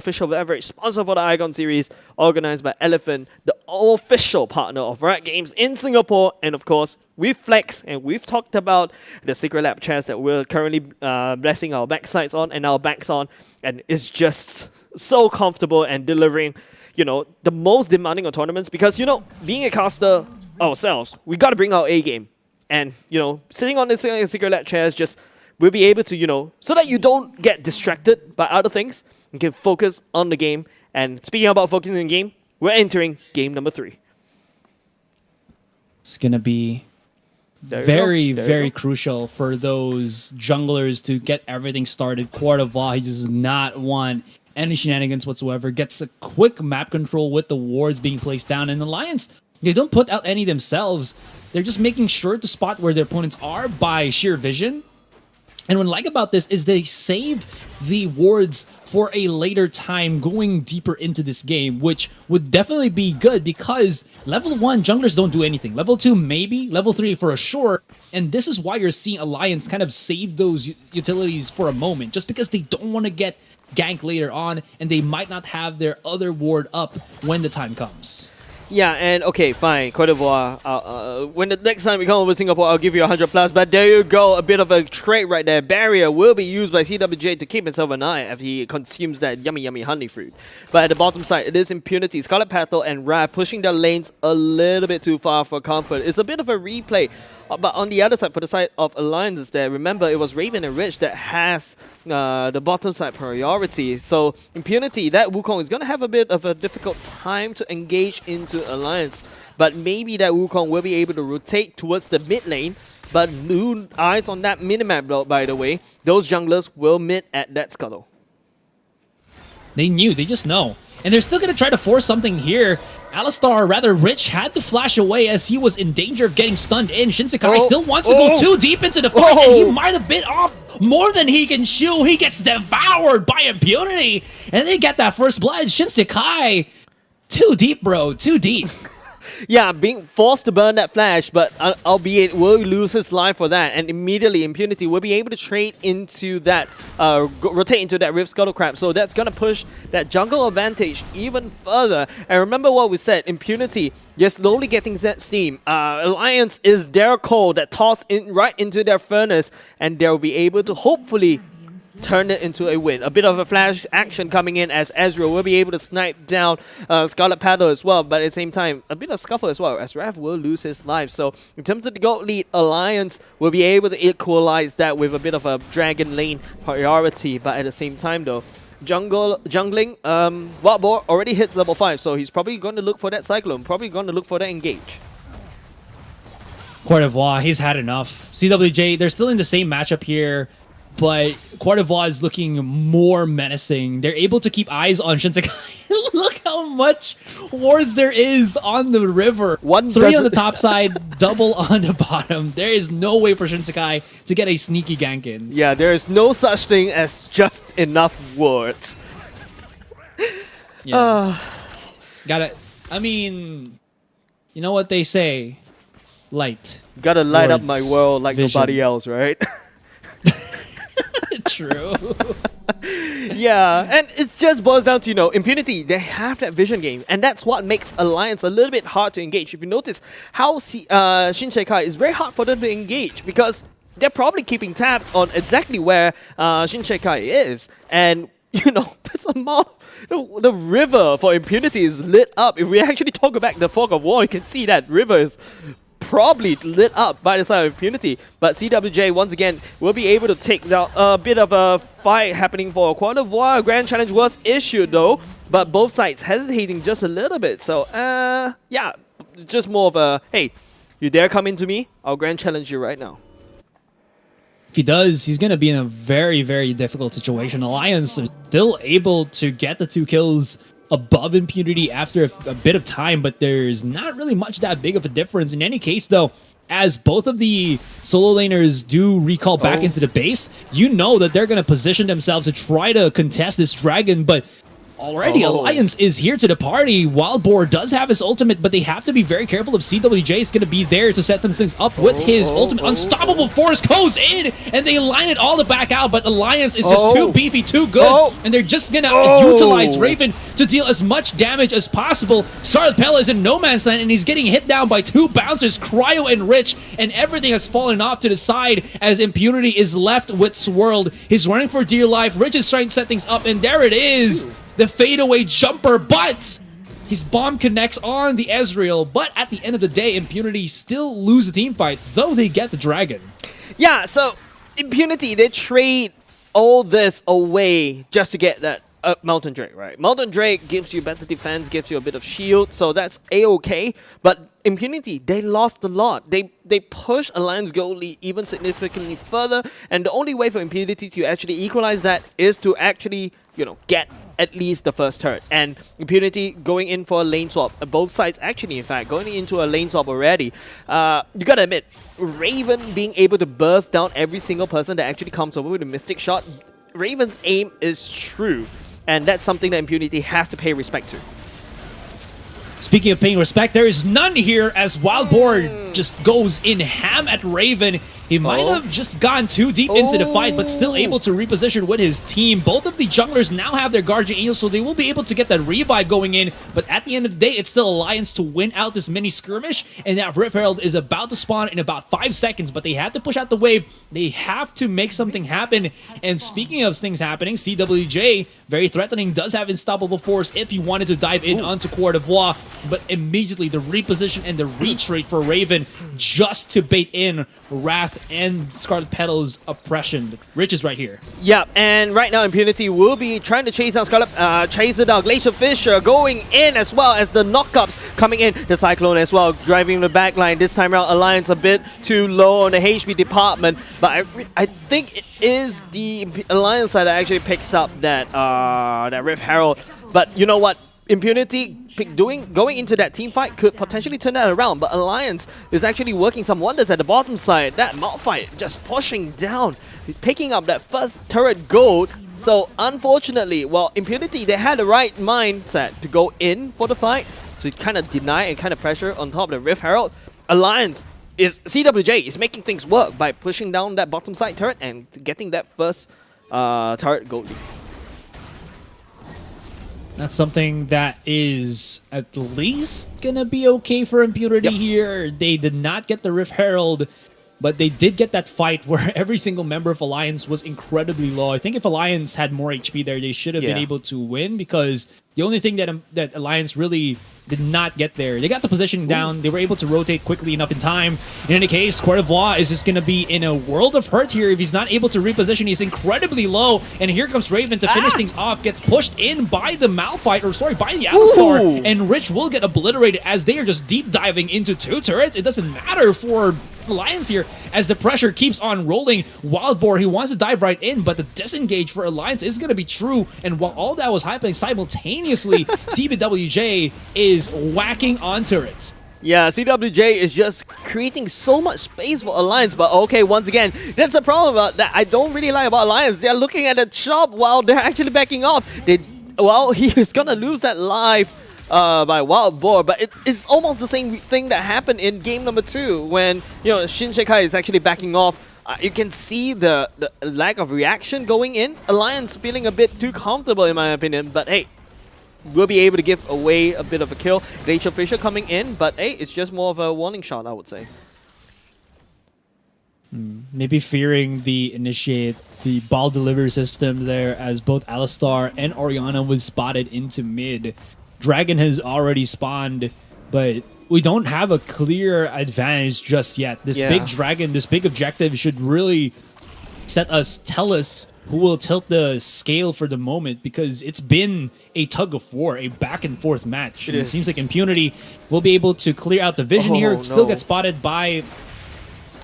official beverage sponsor for the Icon series, organized by Elephant, the official partner of Riot Games in Singapore. And of course, we've flexed and we've talked about the Secret Lab chairs that we're currently blessing our backsides on and our backs on. And it's just so comfortable and delivering, you know, the most demanding of tournaments because, you know, being a caster ourselves, we got to bring our A game. And, you know, sitting on the Secret Lab chairs just we'll be able to, you know, so that you don't get distracted by other things. You can focus on the game. And speaking about focusing on the game, we're entering game number 3. It's going to be very crucial for those junglers to get everything started. Quarterval, he does not want any shenanigans whatsoever. Gets a quick map control with the wards being placed down. And Alliance, they don't put out any themselves. They're just making sure to spot where their opponents are by sheer vision. And what I like about this is they save the wards for a later time going deeper into this game, which would definitely be good because level 1 junglers don't do anything. Level 2 maybe, level 3 for a sure. And this is why you're seeing Alliance kind of save those utilities for a moment, just because they don't want to get ganked later on and they might not have their other ward up when the time comes. Yeah, and okay, fine, Cote d'Ivoire. When the next time we come over Singapore, I'll give you 100 plus. But there you go, a bit of a trade right there. Barrier will be used by CWJ to keep himself an eye as he consumes that yummy honey fruit. But at the bottom side, it is Impunity, Scarlet Petal, and Rav pushing their lanes a little bit too far for comfort. It's a bit of a replay. But on the other side, for the side of Alliance there, remember it was Raven and Rich that has the bottom side priority. So Impunity, that Wukong is going to have a bit of a difficult time to engage into Alliance. But maybe that Wukong will be able to rotate towards the mid lane. But blue eyes on that minimap, by the way, those junglers will mid at that scuttle. They knew, they just know. And they're still going to try to force something here. Alistar, rather Rich, had to flash away as he was in danger of getting stunned in. Shinsekai still wants to go too deep into the fight, and he might have bit off more than he can chew. He gets devoured by Impunity, and they get that first blood. Shinsekai, too deep, bro, too deep. Yeah, being forced to burn that flash, but albeit will lose his life for that, and immediately Impunity will be able to trade into that, rotate into that Rift Scuttlecrab, so that's going to push that jungle advantage even further. And remember what we said, Impunity, they're slowly getting that steam. Alliance is their coal that toss in right into their furnace, and they'll be able to hopefully turn it into a win. A bit of a flash action coming in as Ezreal will be able to snipe down Scarlet Petal as well, but at the same time, a bit of scuffle as well as Rav will lose his life. So in terms of the gold lead, Alliance will be able to equalize that with a bit of a dragon lane priority, but at the same time though, jungling, Wild Boar already hits level 5, so he's probably going to look for that Cyclone, probably going to look for that engage. Cote d'Ivoire, he's had enough. CWJ, they're still in the same matchup here, but Cote d'Ivoire is looking more menacing. They're able to keep eyes on Shinsekai. Look how much wards there is on the river. 3 on the top side, double on the bottom. There is no way for Shinsekai to get a sneaky gank in. Yeah, there is no such thing as just enough wards. Yeah. Gotta, I mean, you know what they say? Light. Gotta light up my world like nobody else, right? True. Yeah, and it just boils down to, you know, Impunity, they have that vision game, and that's what makes Alliance a little bit hard to engage. If you notice how Shinsekai is very hard for them to engage because they're probably keeping tabs on exactly where Shinsekai is, and you know, this amount, the river for Impunity is lit up. If we actually talk about the Fog of War, you can see that river is probably lit up by the side of Impunity, but CWJ once again will be able to take down a bit of a fight happening for Cote d'Ivoire. Grand Challenge was issued though, but both sides hesitating just a little bit. So yeah, just more of a, hey, you dare come into me? I'll Grand Challenge you right now. If he does, he's going to be in a very difficult situation. Alliance is still able to get the 2 kills above Impunity after a bit of time, but there's not really much that big of a difference. In any case, though, as both of the solo laners do recall back into the base, you know that they're going to position themselves to try to contest this dragon, but Already, Alliance is here to the party. Wild Boar does have his ultimate, but they have to be very careful if CWJ is going to be there to set them things up with his ultimate. Unstoppable Force goes in, and they line it all the back out, but Alliance is just too beefy, too good, and they're just going to utilize Raven to deal as much damage as possible. Scarlet Pella is in no man's land, and he's getting hit down by 2 bouncers, Cryo and Rich, and everything has fallen off to the side as Impunity is left with Swirled. He's running for dear life. Rich is trying to set things up, and there it is. The fadeaway jumper, but his bomb connects on the Ezreal. But at the end of the day, Impunity still lose the team fight, though they get the dragon. Yeah, so Impunity, they trade all this away just to get that Mountain Drake, right? Mountain Drake gives you better defense, gives you a bit of shield, so that's A-okay. But Impunity, they lost a lot. They pushed Alliance Gold Lead even significantly further, and the only way for Impunity to actually equalize that is to actually, get at least the first turret. And Impunity going in for a lane swap. Both sides actually, in fact, going into a lane swap already. You gotta admit, Raven being able to burst down every single person that actually comes over with a Mystic Shot, Raven's aim is true. And that's something that Impunity has to pay respect to. Speaking of paying respect, there is none here as Wild Boar just goes in ham at Raven. He might have just gone too deep into the fight, but still able to reposition with his team. Both of the junglers now have their Guardian Angel, so they will be able to get that revive going in. But at the end of the day, it's still Alliance to win out this mini skirmish. And that Rift Herald is about to spawn in about 5 seconds, but they have to push out the wave. They have to make something happen. And speaking of things happening, CWJ, very threatening, does have Unstoppable Force if he wanted to dive in onto Coeur d'Ivoire. But immediately the reposition and the retreat for Raven just to bait in Wrath and Scarlet Petal's oppression. Rich is right here. Yeah, and right now Impunity will be trying to chase down Scarlet, chase it down. Glacier Fisher going in as well as the knockups coming in. The Cyclone as well, driving the back line. This time around, Alliance a bit too low on the HP department, but I think it is the Alliance side that actually picks up that Rift Herald. But you know what? Impunity going into that team fight could potentially turn that around, but Alliance is actually working some wonders at the bottom side. That Malphite just pushing down, picking up that first turret gold. So unfortunately, well, Impunity, they had the right mindset to go in for the fight, to kind of deny and kind of pressure on top of the Rift Herald. Alliance CWJ is making things work by pushing down that bottom side turret and getting that first turret gold. That's something that is at least gonna be okay for Impunity here. They did not get the Rift Herald, but they did get that fight where every single member of Alliance was incredibly low. I think if Alliance had more HP there, they should have been able to win, because the only thing that Alliance really did not get there, they got the position down, they were able to rotate quickly enough in time. In any case, Coeur d'Ivoire is just going to be in a world of hurt here if he's not able to reposition. He's incredibly low, and here comes Raven to finish things off, gets pushed in by the Malphite, or sorry, by the Alistar, and Rich will get obliterated as they are just deep diving into 2 turrets. It doesn't matter for Alliance here as the pressure keeps on rolling. Wild Boar, he wants to dive right in, but the disengage for Alliance is going to be true. And while all that was happening simultaneously, CWJ is whacking on turrets. Yeah, CWJ is just creating so much space for Alliance, but okay, once again, that's the problem about that I don't really like about Alliance. They're looking at the shop while they're actually backing off. He is gonna lose that life by Wild Boar, but it's almost the same thing that happened in game number 2 when Shin Shekai is actually backing off. You can see the lack of reaction going in. Alliance feeling a bit too comfortable in my opinion, but hey, we'll be able to give away a bit of a kill. Glacier Fisher coming in, but hey, it's just more of a warning shot, I would say. Maybe fearing the ball delivery system there, as both Alistar and Orianna was spotted into mid. Dragon has already spawned, but we don't have a clear advantage just yet. This big dragon, this big objective should really tell us who will tilt the scale for the moment, because it's been a tug of war, a back and forth match. It seems like Impunity will be able to clear out the vision here. Still get spotted by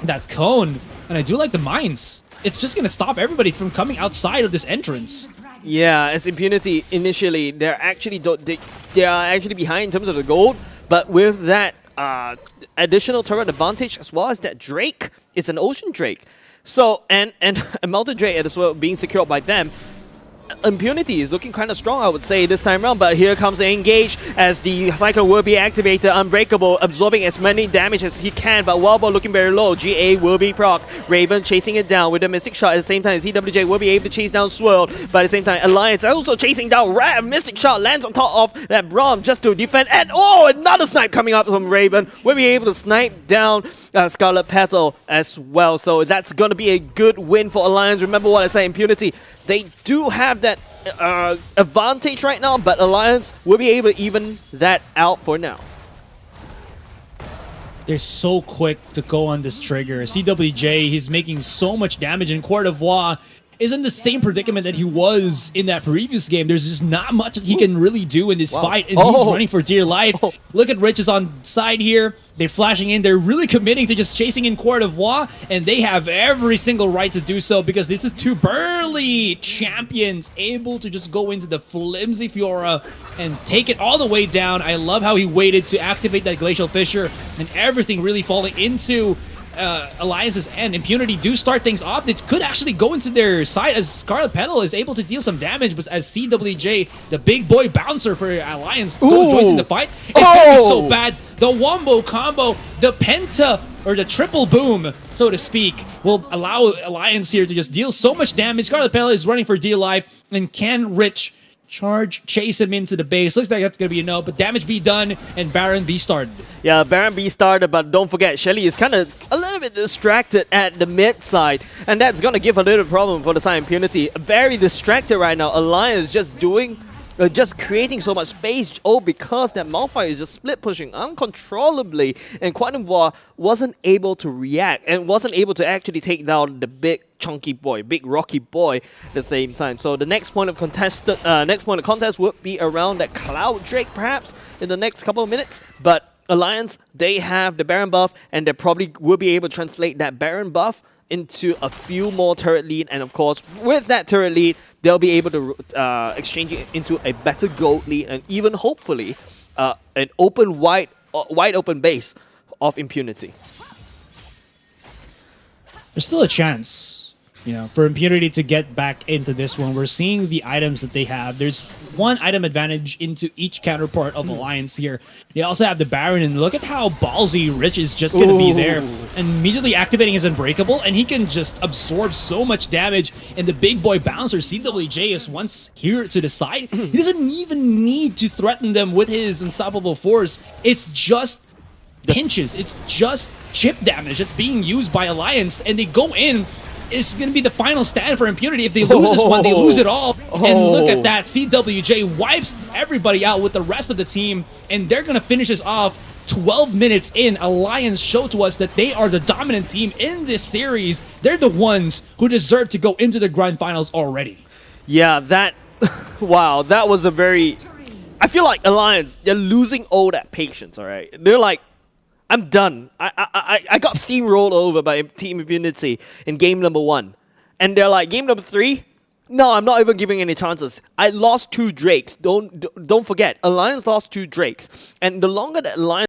that cone, and I do like the mines. It's just going to stop everybody from coming outside of this entrance. Yeah, as Impunity initially, they're actually behind in terms of the gold, but with that additional turret advantage as well as that Drake, it's an Ocean Drake. So and a Mountain Drake as well being secured by them. Impunity is looking kind of strong, I would say, this time around. But here comes the engage as the Cyclone will be activated. Unbreakable, absorbing as many damage as he can. But Wildbow looking very low. GA will be proc. Raven chasing it down with a Mystic Shot at the same time. CWJ will be able to chase down Swirl. But at the same time, Alliance also chasing down Rav. Mystic Shot lands on top of that Braum just to defend. And oh, another snipe coming up from Raven. Will be able to snipe down Scarlet Petal as well. So that's going to be a good win for Alliance. Remember what I said, Impunity. They do have that advantage right now, but Alliance will be able to even that out for now. They're so quick to go on this trigger. CWJ, he's making so much damage, and Coeur d'Ivoire is in the same predicament that he was in that previous game. There's just not much that he can really do in this fight, and he's running for dear life. Look at Riches on side here. They're flashing in. They're really committing to just chasing in Coeur d'Ivoire, and they have every single right to do so because this is two burly champions able to just go into the flimsy Fiora and take it all the way down. I love how he waited to activate that Glacial Fissure, and everything really falling into Alliance's end. Impunity do start things off. It could actually go into their side as Scarlet Petal is able to deal some damage, but as CWJ, the big boy bouncer for Alliance, joins in the fight. It's gonna be so bad. The Wombo combo, the Penta, or the triple boom, so to speak, will allow Alliance here to just deal so much damage. Scarlet Petal is running for dear life, and can Rich chase him into the base? Looks like that's going to be a no, but damage be done, and Baron be started. Yeah, Baron B started, but don't forget, Shelly is kind of a little bit distracted at the mid side, and that's going to give a little problem for the side Impunity. Very distracted right now. Alliance just creating so much space. Oh, because that Malphite is just split pushing uncontrollably, and Quantum War wasn't able to react and wasn't able to actually take down the big chunky boy, big rocky boy at the same time. So the next point of contest would be around that Cloud Drake perhaps in the next couple of minutes. But Alliance, they have the Baron buff, and they probably will be able to translate that Baron buff into a few more turret lead, and of course with that turret lead they'll be able to exchange it into a better gold lead, and even hopefully an open wide open base of Impunity. There's still a chance, you know, for Impunity to get back into this one. We're seeing the items that they have. There's one item advantage into each counterpart of Alliance here. They also have the Baron, and look at how ballsy Rich is just going to be there. And immediately activating his Unbreakable, and he can just absorb so much damage. And the big boy bouncer, CWJ, is once here to the side. He doesn't even need to threaten them with his Unstoppable Force. It's just pinches. It's just chip damage that's being used by Alliance, and they go in. It's going to be the final stand for Impunity. If they lose this one, they lose it all. And look at that. CWJ wipes everybody out with the rest of the team, and they're going to finish this off 12 minutes in. Alliance showed to us that they are the dominant team in this series. They're the ones who deserve to go into the grand finals already. Yeah, that... wow, that was a very... I feel like Alliance, they're losing all that patience, all right? They're like, I'm done. I got steamrolled over by Team Impunity in game number 1. And they're like, game number 3? No, I'm not even giving any chances. I lost 2 Drakes. Don't forget, Alliance lost 2 Drakes. And the longer that Alliance